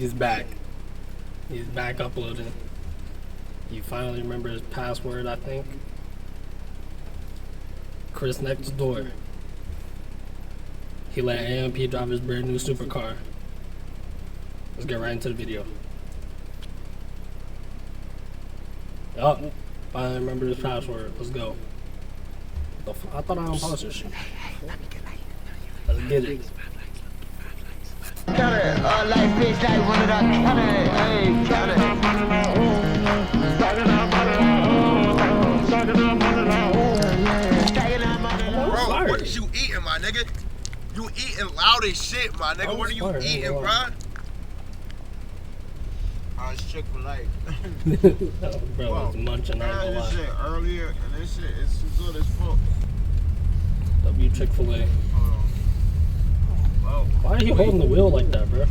He's back. He's back uploading. He finally remembers his password, I think. Chrisnxtdoor. He let AMP drive his brand new supercar. Let's get right into the video. Yup. Finally remember his password. Let's go. I thought I unpaused this shit. Let's get it. Got it, like fish, like one of them. Got it, hey, got it. Bro, what is you eating, my nigga? You eating loud as shit, my nigga. What are you eating, bro? It's Chick-fil-A. Bro, it's munching out a this lot. shit earlier, and this shit is good as fuck. W Chick-fil-A. Oh, Why are you holding the wheel like that, bro?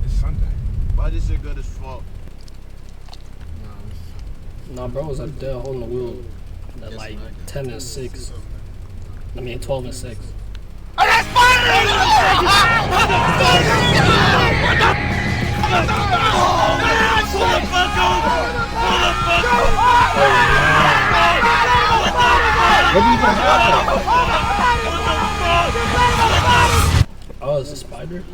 it's Sunday. Why this shit good as fuck? Nah, bro was up there holding the wheel at like 10 and 6. I mean 12 and 6. Oh, that's Oh, it's a spider?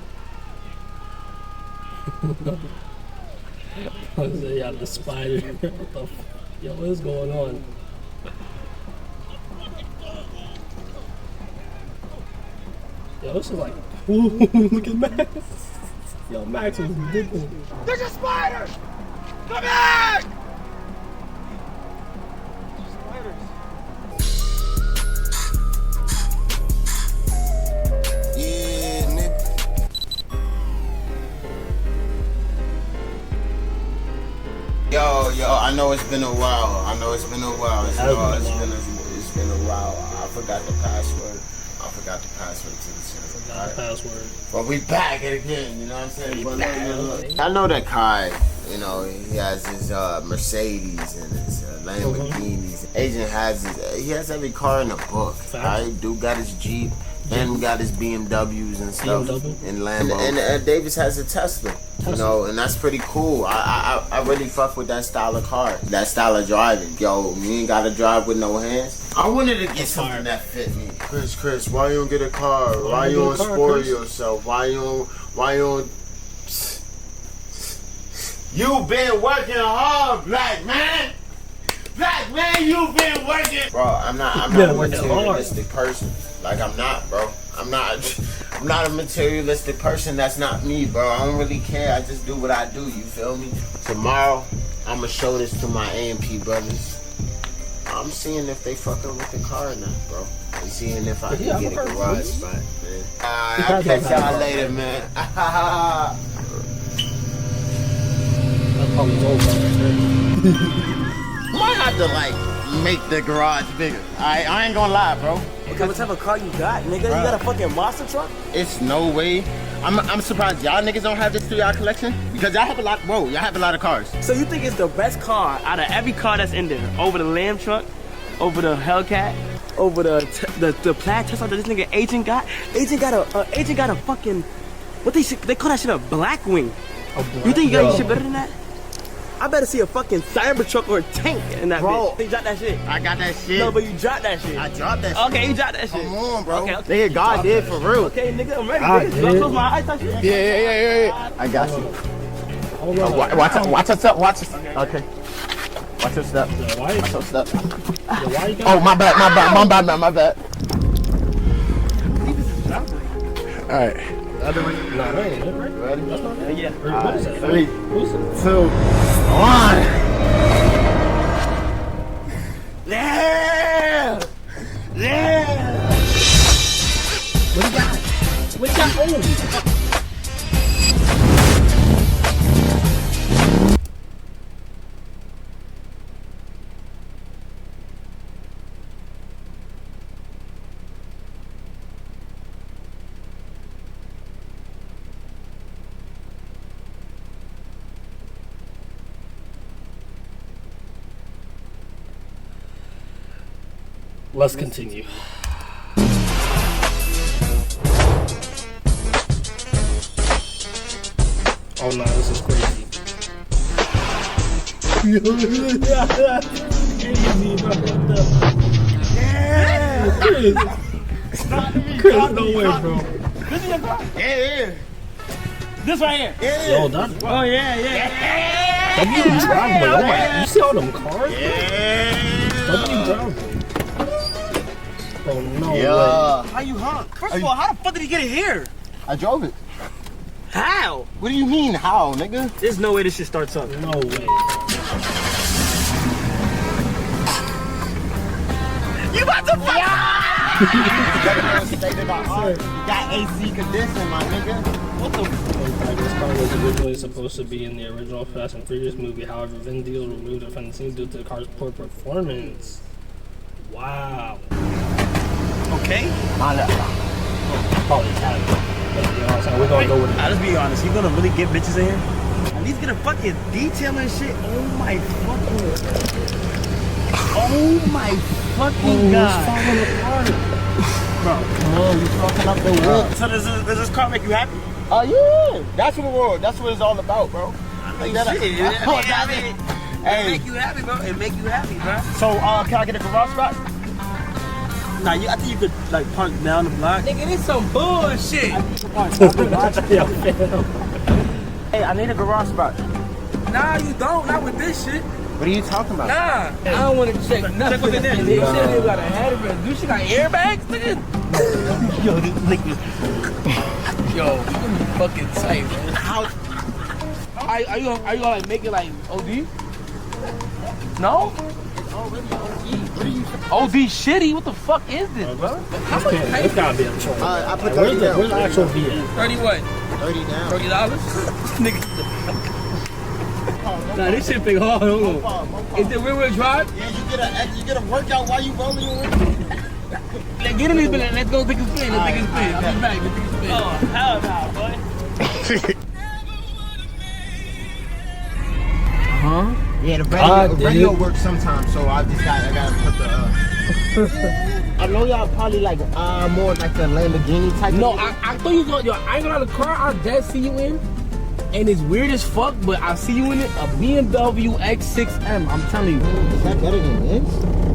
I was saying, yeah, the spider. What the Yo, what is going on? Yo, this is like, ooh, look at Max. Yo, Max was digging. There's a spider! Come back! Yeah, nigga. Yo, I know it's been a while. It's been a while. It's been a while. I forgot the password. To the channel. Password. But we back again, you know what I'm saying? But look. I know that Kai, you know, he has his Mercedes and his Lamborghinis. Agent has he has every car in the book. Right? Dude got his Jeep and got his BMWs and stuff and Lambo. And Davis has a Tesla, you know, and that's pretty cool. I really fuck with that style of car, that style of driving. Yo, you ain't gotta drive with no hands. I wanted to get something that fit me. Chris, why you don't get a car? Why you don't spoil yourself? Why you don't? You been working hard, black man. Black man, you been working. Bro, I'm not a materialistic person. Like I'm not, bro. I'm not a materialistic person. That's not me, bro. I don't really care. I just do what I do. You feel me? Tomorrow, I'ma show this to my AMP brothers. I'm seeing if they fucking with the car or not, bro. I'm seeing if I can get a garage spot, man. I'll catch y'all later, man. That probably was over right there. Might have to like make the garage bigger. I ain't gonna lie, bro. Okay, what type of car you got, nigga? You got a fucking monster truck? It's no way. I'm surprised y'all niggas don't have this to y'all collection because y'all have a lot. Whoa, y'all have a lot of cars. So you think it's the best car out of every car that's in there? Over the Lamb truck, over the Hellcat, over the plaid Tesla that this nigga Agent got. Agent got a fucking what they call that shit a Blackwing. You think you got shit better than that? I better see a fucking Cybertruck or a tank in that bitch. You dropped that shit. I got that shit. No, but you dropped that shit. I dropped that shit. Okay, you dropped that shit. Come on, bro. Okay. Nigga, God did for real. Okay, nigga, I'm ready. Nigga. Do I close my eyes? Yeah. I got you. Hold on. Watch your step. Watch your okay. Watch your step. Why Watch your step. why you Oh, my bad. All right. Nah, that ain't it, right? Ready? That's not it. Yeah. What is that? 3, What is it? 2, 1. Yeah! What do you got? What you got? Oh! Let's continue. Oh no, this is crazy. Chris, no way, bro. This is your car? Yeah. This right here? Yeah. Yo, that's Oh, yeah. W driveway. Oh my, you see all them cars? Yeah. W driveway. Oh no way. How you honk? First of all, how the fuck did he get it here? I drove it. How? What do you mean, how, nigga? There's no way this shit starts up. No way. You about to fuck? Got AC conditioning, my nigga. What the fuck? This car was originally supposed to be in the original Fast and Furious movie. However, Vin Diesel removed it from the scene due to the car's poor performance. Wow. Okay. Probably Italian. But, you know what I'm saying? We're gonna go with it. Let's be honest. You gonna really get bitches in here? At least get a fucking detail and shit. Oh my fucking god. It's falling apart. Bro. Oh, you fucking up the whip. So does this car make you happy? Oh, yeah. That's what the world. That's what it's all about, bro. Shit. Hey. It make you happy, bro. It make you happy, bro. So, can I get a garage spot? Nah, I think you could like park down the block. Nigga, this some bullshit. Hey, I need a garage spot. Nah, you don't. Not with this shit. What are you talking about? Nah, I don't want to check nothing. Check what's in there. This shit ain't got a head. Do she got airbags, nigga? Yo, this nigga. Yo, you gonna be fucking tight, man. How? Are you gonna like make it like OD? No? OD shitty? What the fuck is this, bro? How much It's gotta be a choice. I put Where's 30 the down. actual V at? 30 what? 30 down. $30? Nigga. Nah, this shit big hard. Hold on. Is it rear-wheel drive? Yeah, you get a workout while you rolling your window. Like, get in this minute. Let's go take a spin. Let's take a spin. I'll be back. Let's take a spin. Oh, hell nah, boy. Huh? Yeah, the God, radio dude. works sometimes, so I gotta put the. I know y'all probably like more like the Lamborghini type. No, of I thought you was, yo, I ain't gonna the car I dead see you in, and it's weird as fuck, but I see you in it, a BMW X6M, I'm telling you. Is that better than this?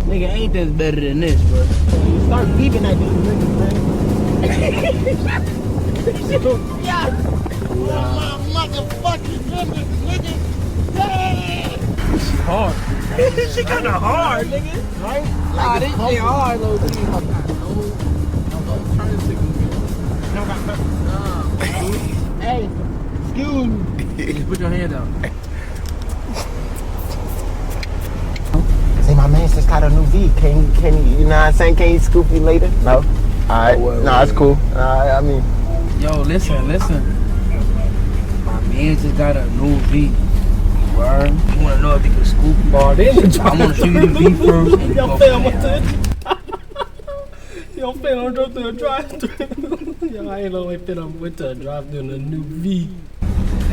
Nigga, ain't this better than this, bro. You start beeping at these niggas, man. Yeah. Motherfucking niggas. Hard. This shit kinda hard, nigga. Right? Nah, this shit hard, low key. Hey, excuse me. Just put your hand down. Say my man just got a new V. Can you, you know what I'm saying? Can you scoop me later? No? Alright. No, it's cool. I mean. Yo, listen. My man just got a new V. Word. You wanna know if he can scoop you? Oh, they in the I'm gonna show you the V first. and you Yo, go fam, from what's there. it? Yo, fam, I'm drove through a drive-thru. Yo, I ain't know if I went to a drive-thru in a new V. If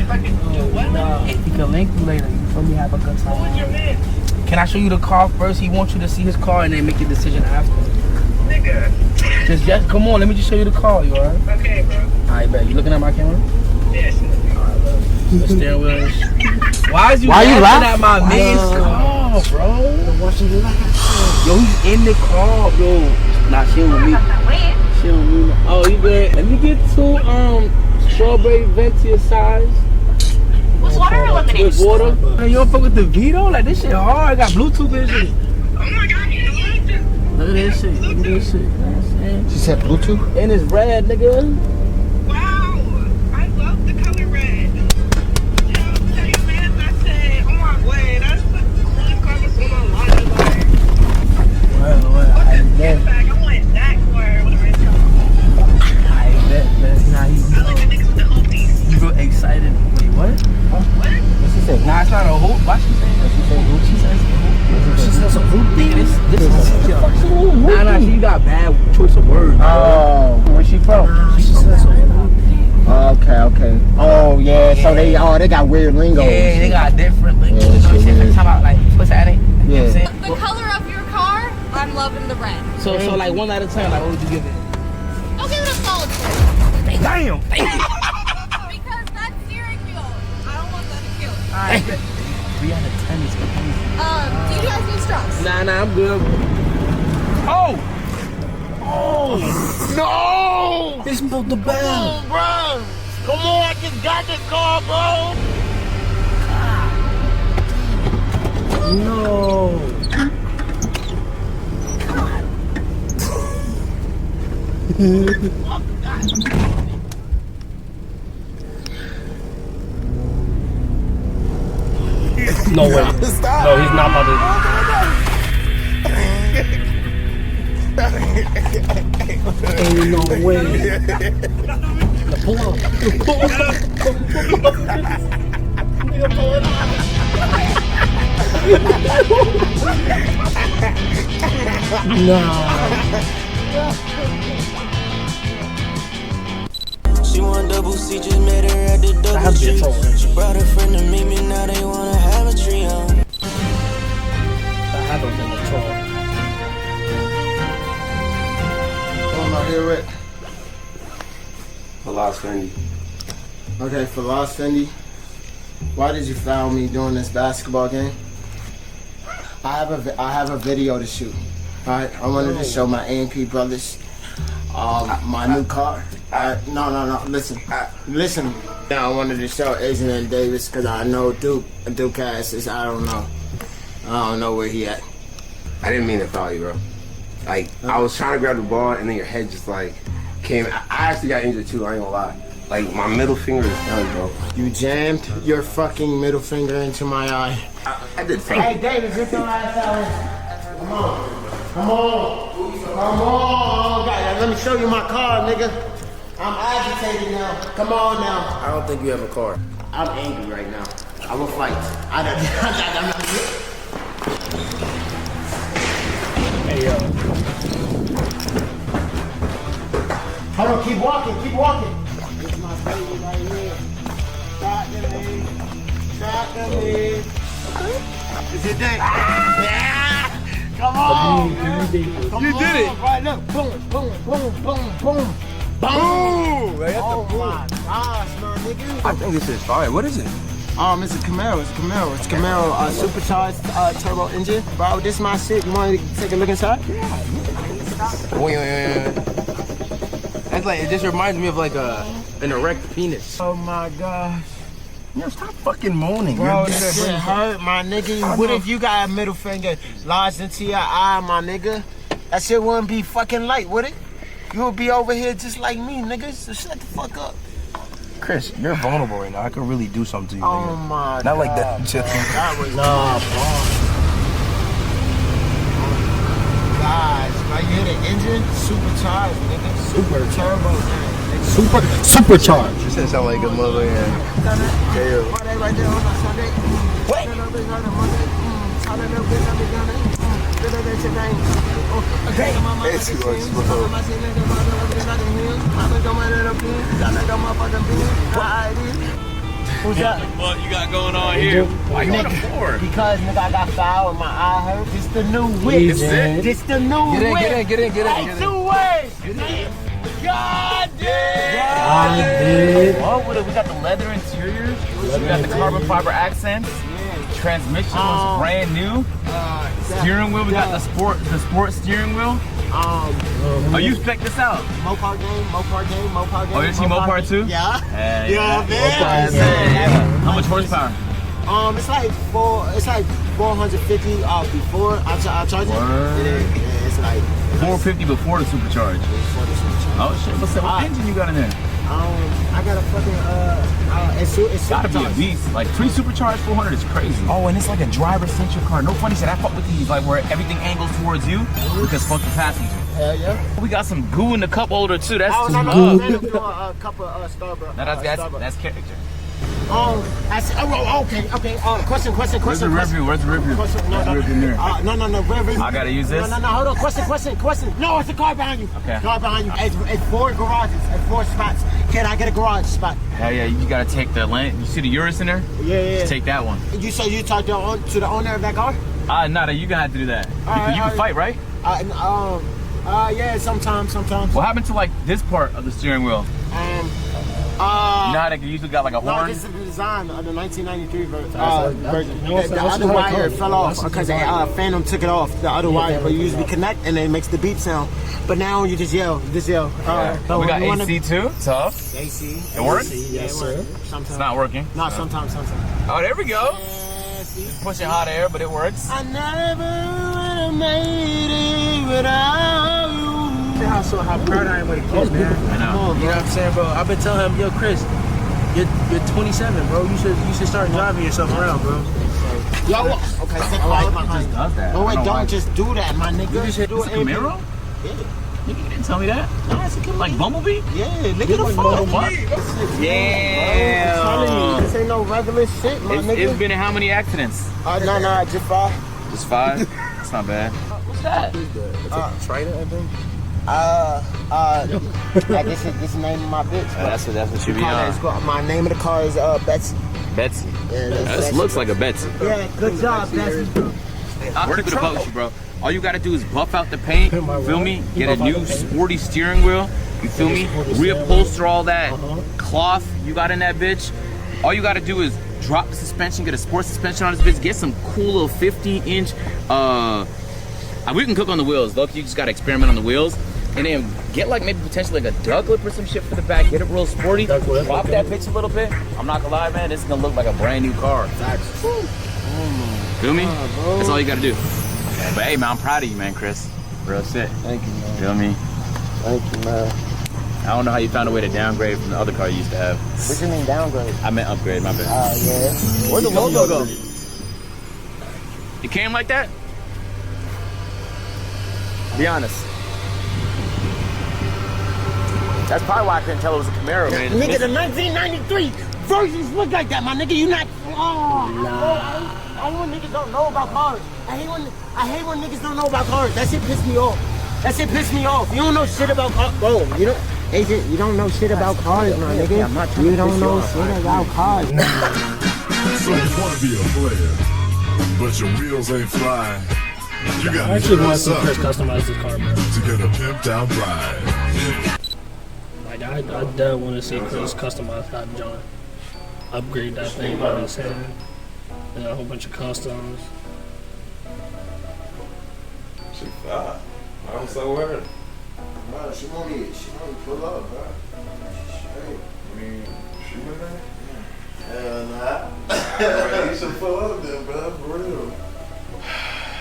he can link you later, you feel me? Have a good time. Who's your man? Can I show you the car first? He wants you to see his car and then make your decision after. Nigga. Just come on, let me just show you the car, you alright? Okay, bro. Alright, bet. You looking at my camera? Yes. The steering wheel is... Why you laughing at my man's car, bro? Yo, he's in the car, yo. Nah, she don't with me. She don't with me. Oh, you good? Let me get two strawberry Ventia size. What's water or lemonade? With water. Hey, you don't fuck with the Vito? Like, this shit hard. I got Bluetooth and shit. Oh my god, you like this? Look at this shit. Look at this shit. You know what I'm saying? She said Bluetooth? And it's red, nigga. Wow. I love the color red. Yo, tell your man I said, oh my way, that's the coolest car that's on my line. Well, I bet. Back, I want that car with a red car. I bet. Nah, I like the niggas with the hoodies. you real excited. Wait, what? What? What she said? Nah, it's not a hoop. Why she saying that? She said hoop. She says hoop. She says a root thing? This is nah, she got bad choice of words. Oh, where's she from? She says a root thing. Okay. Oh yeah, so they got weird lingo. Yeah, they got different lingo. Yeah, You know what I'm shit saying? weird. Talk about like, what's that? You know what I'm Yeah. saying? The color of your car, I'm loving the red. So like 1 out of 10, like what would you give it? I'll give it a solid 4. Damn. Because that steering wheel Nah, I'm good. Oh! No! They smelled the bell. Come on, bro. Come on, I just got this car, bro. No. No way. Stop. No, he's not about to. Ain't no way. Now pull up. Pull up. Nigga, pull it up. Nah. She want double C, just met her at the double That has to be a troll. She brought her friend to meet me, now they wanna have a trio. That had to have been a troll. Come on here, Rick. For Lost Fendi. Okay, for Lost Fendi, why did you foul me during this basketball game? I have a video to shoot. Alright, I wanted to show my A&P brothers my new car. No, listen. Listen. Now I wanted to show Asian and Davis because I know Duke Cass is, I don't know where he at. I didn't mean to foul you, bro. Like, I was trying to grab the ball and then your head just like came. I actually got injured too, I ain't gonna lie. Like, my middle finger is done, bro. You jammed your fucking middle finger into my eye. I did something. Hey, Davis, get your ass out here. Come on. Come on. God, let me show you my car, nigga. I'm agitated now. Come on now. I don't think you have a car. I'm angry right now. I will fight. Hey, yo. Hold on, keep walking. This is my baby right here. Talk to me. Is it that? Yeah. Come on. You did it. Right, look. Boom. Boom. Oh my gosh, my nigga. I think this is fire. What is it? It's a Camaro. It's a Camaro supercharged turbo engine. Bro, this is my shit. You want to take a look inside? Wait. That's like, it just reminds me of like an erect penis. Oh my gosh. Yo, stop fucking moaning. Bro, that shit hurt, my nigga. What if you got a middle finger lodged into your eye, my nigga? That shit wouldn't be fucking light, would it? You would be over here just like me, nigga. So shut the fuck up. Chris, you're vulnerable right now. I could really do something to you. Oh my god. Not like that. Just That was Nah, bro. guys. Right here, the engine supercharged, nigga. Super turbo, man. Supercharged. This doesn't sound like a mother, yeah. Right there on my Sunday. Wait. It's going slow. Who's that? What you got going on here? Why you on the floor? Because nigga, I got foul and my eye hurt. This the new whip. Agent. This the new whip. Get in. Hey, two ways. God damn. I did. Oh, we got the leather interiors. We got the carbon fiber accents. Transmission was brand new. Steering wheel, we got the sport steering wheel. Oh, you spec this out? Mopar game. Oh, you see Mopar too? Yeah. Hey, Yeah, man. yeah. How much horsepower? It's like 450 before I charge it. Yeah, it's like 450 before the supercharge. Oh shit, what engine you got in there? I got a fucking it's Gotta be a beast. Like pre-supercharged 400 is crazy. Oh, and it's like a driver-centric car. No funny shit. I fuck with these, like where everything angles towards you because fuck the passenger. Hell yeah. We got some goo in the cup holder too. That's Oh too no, much. no, a cup of Starbucks. No, that's character. Okay. Question. Where's the review? Where's the review? No, I gotta use this? No, hold on. Question. No, it's a car behind you. Okay. Car behind you. It's 4 garages and 4 spots. Can I get a garage spot? Hell yeah, you gotta take the land. You see the Urus in there? Yeah. Just take that one. You talked to the owner of that car? Nah, you gonna have to do that. You Alright, can fight, right? Yeah, sometimes. What happened to like this part of the steering wheel? Now know how they usually got like a No, horn? this is the design of the 1993 version. You know what I'm saying? The That's other what I wire call fell it. off That's because the wire. Phantom took it off, the other wire, but you usually connect and it makes the beep sound. But now you just yell, Oh, we got AC too? Tough. AC. It works? Yes, sir. Sometimes. It's not working. No, sometimes. Oh, there we go. It's pushing hot air, but it works. I never would have made it without you. How proud I am with the kids, man. I know. You know what I'm saying, bro? I've been telling him, yo, Chris, you're 27, bro. You should start driving yourself around, bro. Yo, okay, sit quiet behind. Does that? No, I wait, know why. don't just do that, my nigga. You just hit do It's a Camaro? Yeah. You didn't tell me that. No, it's a Camaro. Like Bumblebee? Yeah, look at the phone. What? Yeah. This ain't no regular shit, my It's nigga. been how many accidents? No, just 5. Just 5? That's not bad. What's that? It's a Trident, I think. This is the name of my bitch. That's what you be Car on. is called- my name of the car is Betsy. Betsy. Yeah, that's This Betsy. looks like a Betsy. Yeah, good job, Betsy. Where to the post, bro? All you gotta do is buff out the paint, feel me? Get a Buff out new the paint. sporty steering wheel, you feel me? Reupholster all that cloth you got in that bitch. All you gotta do is drop the suspension, get a sports suspension on this bitch, get some cool little 50-inch, we can cook on the wheels, though, you just gotta experiment on the wheels. And then get like maybe potentially like a duck lip or some shit for the back, get it real sporty, Duck lip, pop okay. that bitch a little bit. I'm not gonna lie, man, this is gonna look like a brand new car. Feel me? That's all you gotta do. But hey, man, I'm proud of you, man, Chris. Real shit. Thank you, man. Feel me? Thank you, man. I don't know how you found a way to downgrade from the other car you used to have. What you mean downgrade? I meant upgrade, my bad. Yeah. Where'd the logo go? It came like that? Be honest. That's probably why I couldn't tell it was a Camaro, man. Nigga, the 1993 versions look like that, my nigga. You not. I hate when niggas don't know about cars. I hate when niggas don't know about cars. That shit pissed me off. You don't know shit about cars, bro. You don't, Agent. You don't know shit about cars, my nigga. You don't know shit about cars. So you want to be a player, but your wheels ain't flying. You I got actually to want to see dress Chris up customize this car, bro. to get a pimped out ride. Like, I definitely want to see Chris customize that John. Upgrade that thing on his head. And a whole bunch of customs. She fine. I'm so worried. Bro, she won't pull up, bro. I mean, she went there? Hell nah. Bro, you should pull up then, bro, for real.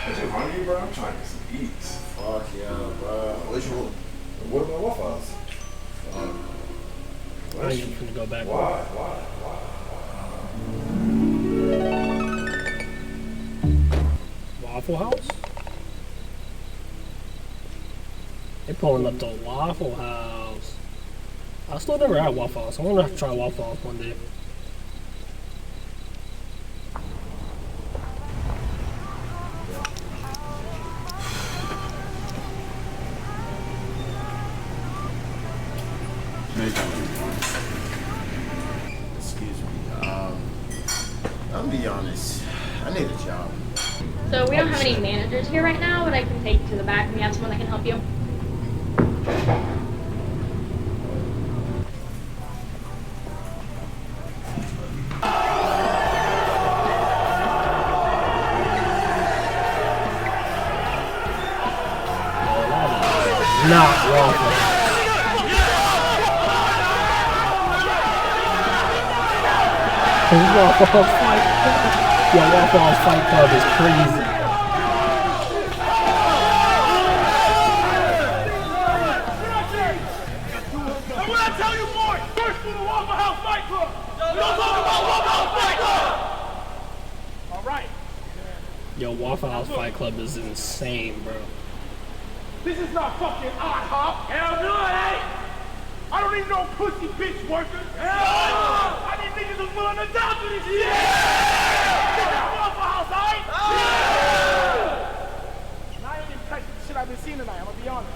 Are you hungry, bro? I'm trying to get some eats. Fuck yeah, bro. Which one? What about Waffle House? I ain't even finna go back. Why? Waffle House? They pulling up to Waffle House. I still never had Waffle House. I want to have to try Waffle House one day. Excuse me. I'll be honest. I need a job. So we don't have any managers here right now, but I can take you to the back and we have someone that can help you. Not Waffle. Waffle House Fight Club. Yeah, Waffle House Fight Club is crazy. And when I tell you more, first to the Waffle House Fight Club. We don't talk about Waffle House Fight Club. All right. Yo, Waffle House Fight Club is insane, bro. This is not fucking IHOP. Hell no, it ain't. I don't need no pussy bitch workers. Hell no. I need niggas that's willing to die for this shit. Yeah. This is Waffle House, all right? Yeah. And I ain't impressed with the shit I've been seeing tonight. I'm gonna be honest.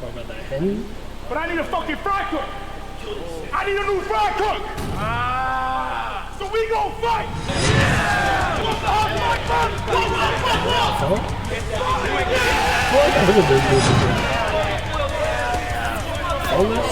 What about that Henny? But I need a fucking fry cook. I need a new fry cook. So we gon' fight. Waffle House Fight Club. Look at this dude. Bonus?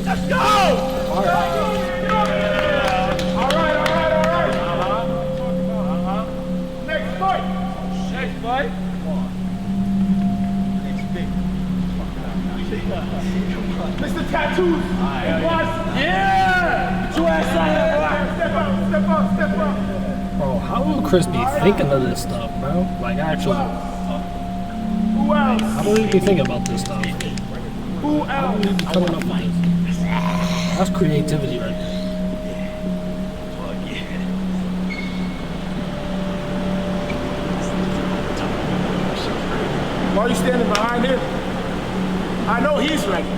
Let's go! All right. Next fight. Mr. Tattoos. Yeah! Get your ass out. Step up. Bro, how would Chris be thinking of this stuff, bro? Like, actually. Who else? How do we be thinking about this stuff? Who else? How do we be coming up with this? That's creativity right there. Why are you standing behind him? I know he's ready.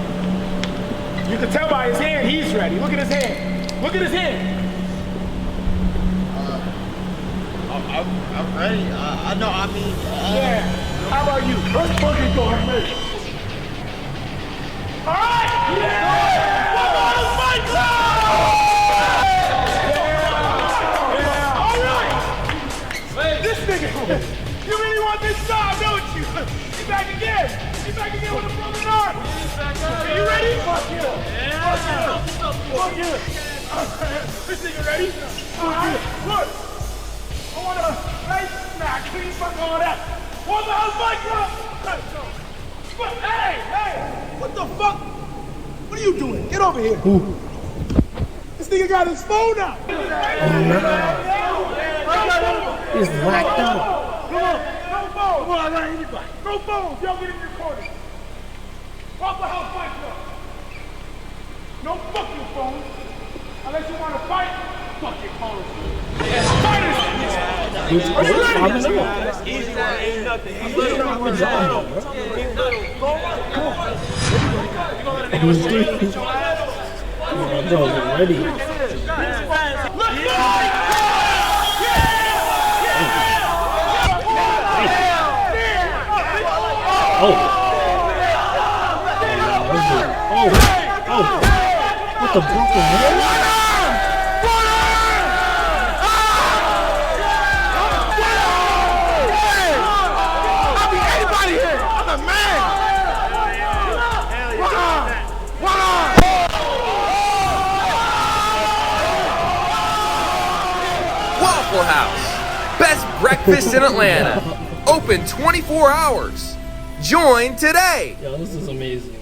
You can tell by his hand he's ready. Look at his hand. Look at his hand. I'm ready. I know. I mean. Yeah. How about you? Let's fucking go. I'm ready. All right. Yeah. Come on, fight club. Yeah. All right. This nigga. You really want this job, don't you? He's back again. He's back again with a broken arm. Are you ready? Fuck you. Yeah. Fuck you. This nigga ready? Look. I want a nice smack, clean fuck all that. What the hell's my club? Hey! What the fuck? What are you doing? Get over here. Ooh. This nigga got his phone out. Oh, no. He's whacked out. Come on. No phone. Come on, I got anybody. No phone. Y'all get in your corner. What the hell's my club? No fucking phone. Unless you want to fight, fucking phone. Fighters! Are you ready? Easy nothing. Ready. What the broken man? Waffle House, best breakfast in Atlanta. Open 24 hours. Join today. Yo, this is amazing.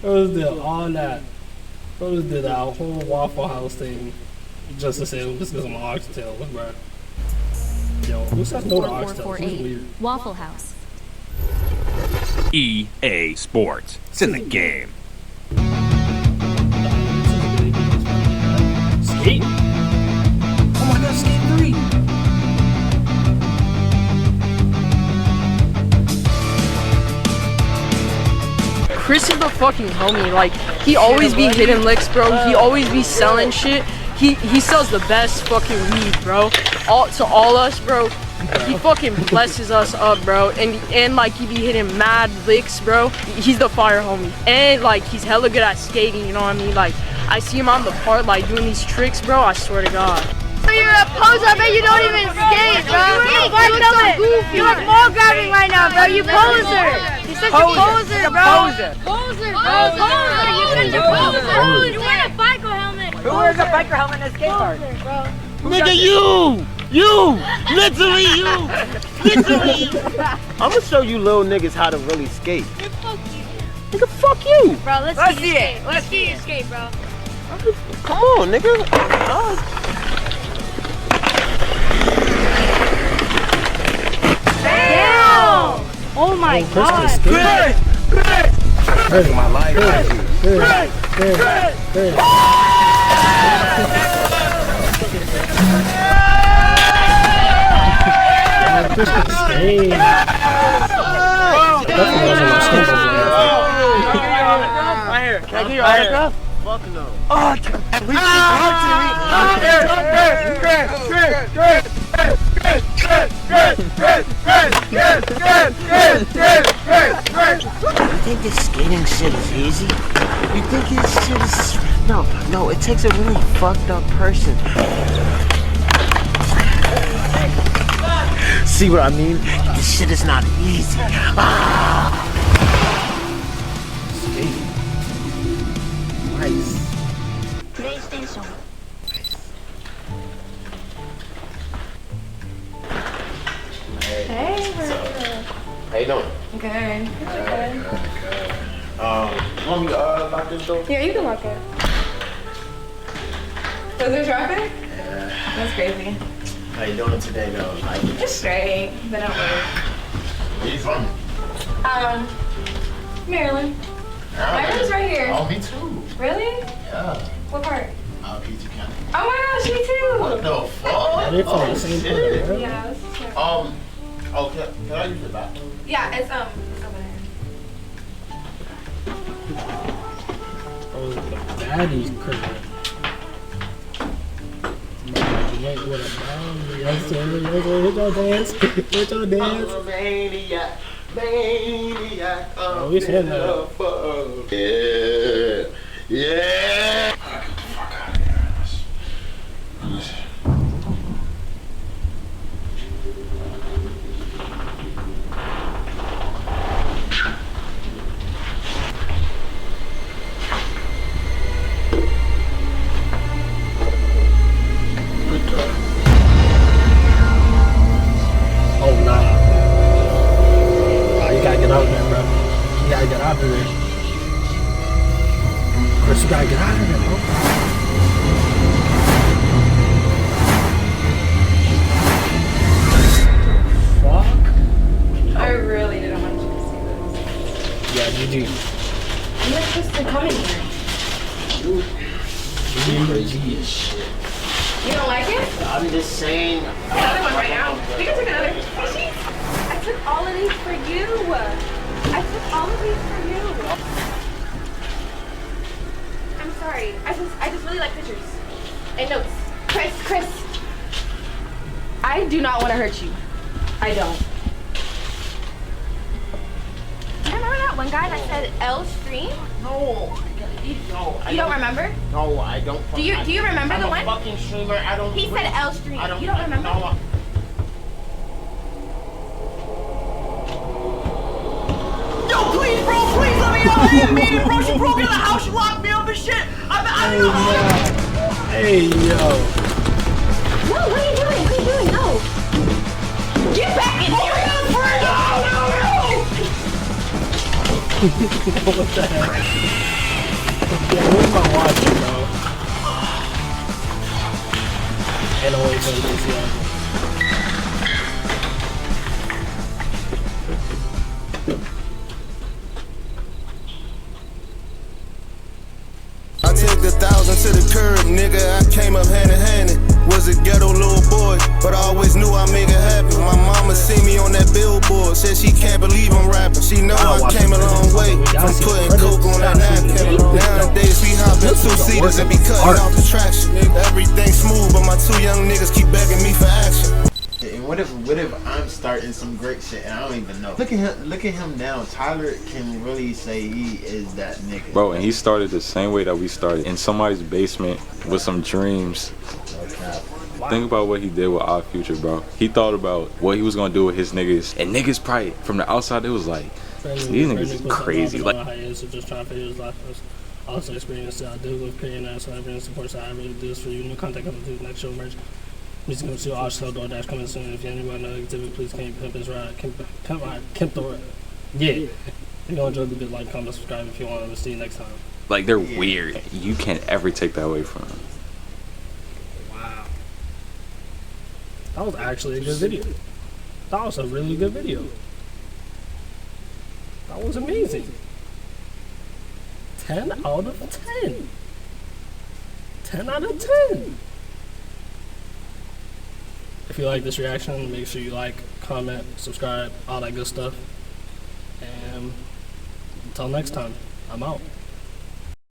Brothers did all that. Brothers did that whole Waffle House thing just to say, let's get some oxtail, bro. Yo, who says no to oxtail? This is weird. Waffle House. EA Sports. It's in the game. Skate? Oh my god, Skate 3! Chris is the fucking homie. Like, he always be hitting licks, bro. He always be selling shit. He sells the best fucking weed, bro. To all us, bro. He fucking blesses us up, bro. And like, he be hitting mad licks, bro. He's the fire homie. And like, he's hella good at skating, you know what I mean? Like, I see him on the part, like, doing these tricks, bro. I swear to God. You're a poser, man. You don't even skate, bro. You look so goofy. You look more grabbing right now, bro. You poser. You're such a poser, bro. Poser, bro. Poser. You're such a poser. You wear a biker helmet. Who wears a biker helmet in a skate park? Nigga, you! Literally you! Literally you! I'm gonna show you little niggas how to really skate. Nigga, fuck you! Bro, let's see it. Let's see you skate, bro. Come on, nigga. Damn! Oh my god. Chris, my life. Hey. Definitely wasn't no skateboard player. Right here. Can I get your autograph? Fuck no. Oh, at least you talk to me. You think this skating shit is easy? You think this shit is... No, it takes a really fucked up person. See what I mean? This shit is not easy. Nice. PlayStation. Hey, How you doing? good. Want me to lock this door? Yeah, you can lock it. Was there traffic? Yeah. That's crazy. How you doing today, though? Like, It's straight, but don't worry. where you from? Maryland. My room's right here. Oh, me too. Really? Yeah. What part? PG County. Oh my gosh, me too. What the fuck? They're from the same place, right? Yeah, this is true. Okay. Can I use the bathroom? Yeah, it's over there. Oh, daddy's crib. Wait, what a boundary. Hit your dance. Hit your dance. I'm a maniac. Maniac. Oh, we said that. Yeah. Oh, nah. You gotta get out of there, bro. You gotta get out of there. Chris, you gotta get out of there, bro. Fuck. I really didn't want you to see this. Yeah, GG. I'm not supposed to come in here. You don't like it? I'm just saying. Another one right now. We can take another. I took all of these for you. I took all of these for you. I'm sorry. I just really like pictures and notes. Chris. I do not want to hurt you. I don't. Do you remember that one guy that said L Stream? No. You don't remember? No, I don't. Do you remember I'm the a one? fucking streamer. I don't. He said L Stream. You don't remember? No, Yo, please, bro, please let me out. I didn't mean it, bro. She broke into the house. She locked me up and shit. Hey, yo. No, what are you doing? What are you doing? No. Get back in here. What the heck? Yeah, what am I watching, bro? And always on this, yeah. I took 1,000 to the curb, nigga. I came up hand-in-handed. Was a ghetto little boy, but I always knew I'd make it happen. My mama see me on that billboard, said she can't believe I'm rapping. She know I came a long way from putting coke on that napkin. Nowadays we hop in two-seaters and be cutting off the traction. Everything smooth, but my two young niggas keep begging me for action. And what if I'm starting some great shit and I don't even know? Look at him now. Tyler can really say he is that nigga. Bro, and he started the same way that we started, in somebody's basement with some dreams. Wow. Think about what he did with our future, bro. He thought about what he was gonna do with his niggas, and niggas probably from the outside it was like, these niggas is crazy. Like, so just trying to figure his life first. Also experience that I do with paying that, so I bring support. So I really do this for you. No contact coming to the next show merch. Music comes to Chrisnxtdoor dash coming soon. If you anybody know exhibit, please can pimp his ride. Chrisnxtdoor. Yeah. If you enjoy the video, like, comment, subscribe if you want. We'll see you next time. like they're weird. You can't ever take that away from them. Wow. That was actually a good video. That was a really good video. That was amazing. 10 out of 10. 10 out of 10. If if you like this reaction, make sure you like, comment, subscribe, all that good stuff. And until next time, I'm out.